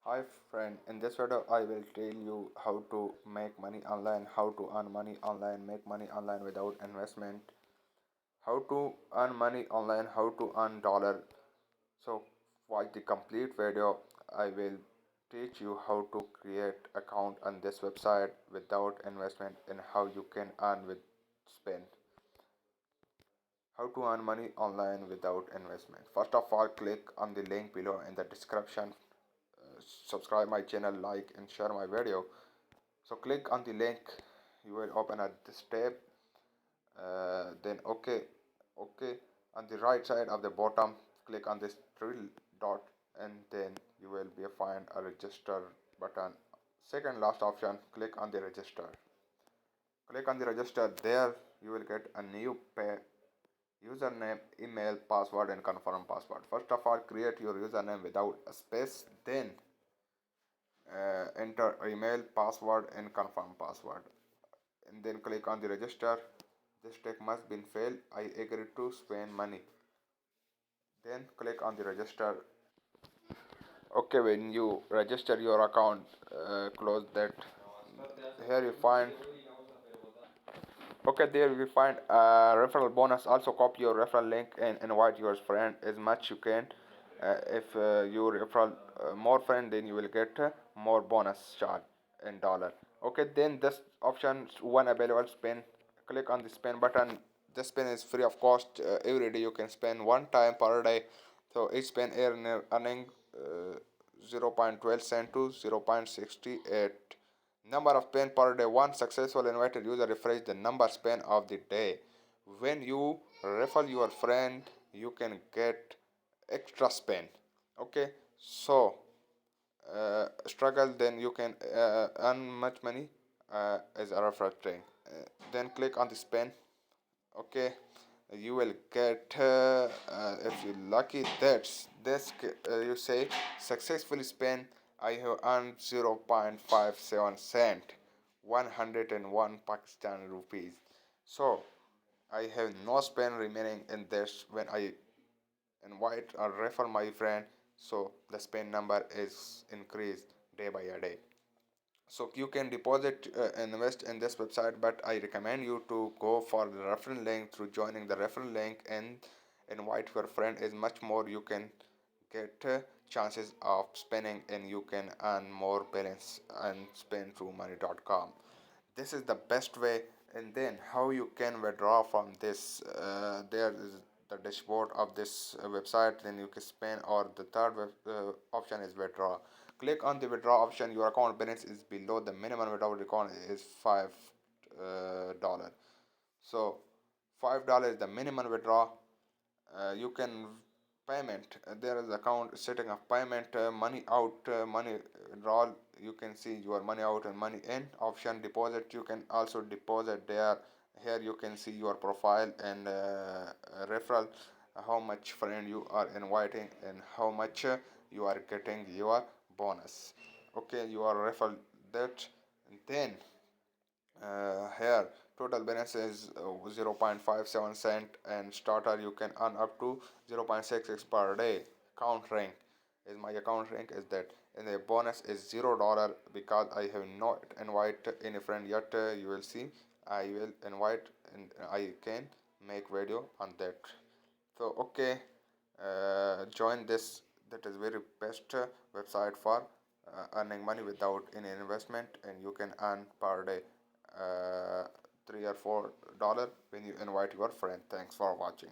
Hi friend, in this video I will tell you how to make money online, how to earn money online, make money online without investment, how to earn money online, how to earn dollar. So watch the complete video. I will teach you how to create account on this website without investment and how you can earn with spend. How to earn money online without investment. First of all, click on the link below in the description. Subscribe my channel, like and share my video. So click on the link. You will open at this tab. Then okay. On the right side of the bottom, click on this three dot, and then you will be find a register button. Second last option, click on the register. Click on the register. There you will get a new username, email, password, and confirm password. First of all, create your username without a space. Then enter email, password, and confirm password, and then click on the register. This step must be failed. I agree to spend money. Then click on the register. Okay, when you register your account, close that. Here you find. Okay, there you find a referral bonus. Also copy your referral link and invite your friend as much you can. If you refer more friend, then you will get more bonus charge in dollar. Okay, then this option one available spend. Click on the spend button. This spend is free of cost. Every day you can spend one time per day. So each spend earning 0.12 cent to 0.68 number of pen per day. One successful invited user refresh the number span of the day. When you refer your friend, you can get extra spend. Okay, so struggle, then you can earn much money as a referral train. Then click on the spend. Okay, you will get if you lucky, that's this you say successfully spent. I have earned 0.57 cent, 101 Pakistani rupees. So I have no spend remaining in this. When I invite or refer my friend, so the spend number is increased day by day. So you can deposit and invest in this website, but I recommend you to go for the referral link. Through joining the referral link and invite your friend is much more. You can get chances of spending, and you can earn more balance and spend through money.com. This is the best way. And then how you can withdraw from this, there is the dashboard of this website. Then you can spend, or the third option is withdraw. Click on the withdraw option. Your account balance is below the minimum withdrawal account is $5. So $5 is the minimum withdraw. You can payment. There is account setting of payment, money out, money withdrawal. You can see your money out and money in option. Deposit, you can also deposit there. Here you can see your profile and referral, how much friend you are inviting and how much you are getting your bonus. Okay, you are referral that. And then here total balance is 0.57 cent, and starter you can earn up to 0.66 per day. Account rank is my account rank is that, and the bonus is $0 because I have not invite any friend yet. You will see I will invite and I can make video on that. So okay, join this. That is very best website for earning money without any investment, and you can earn per day $3 or $4 when you invite your friend. Thanks for watching.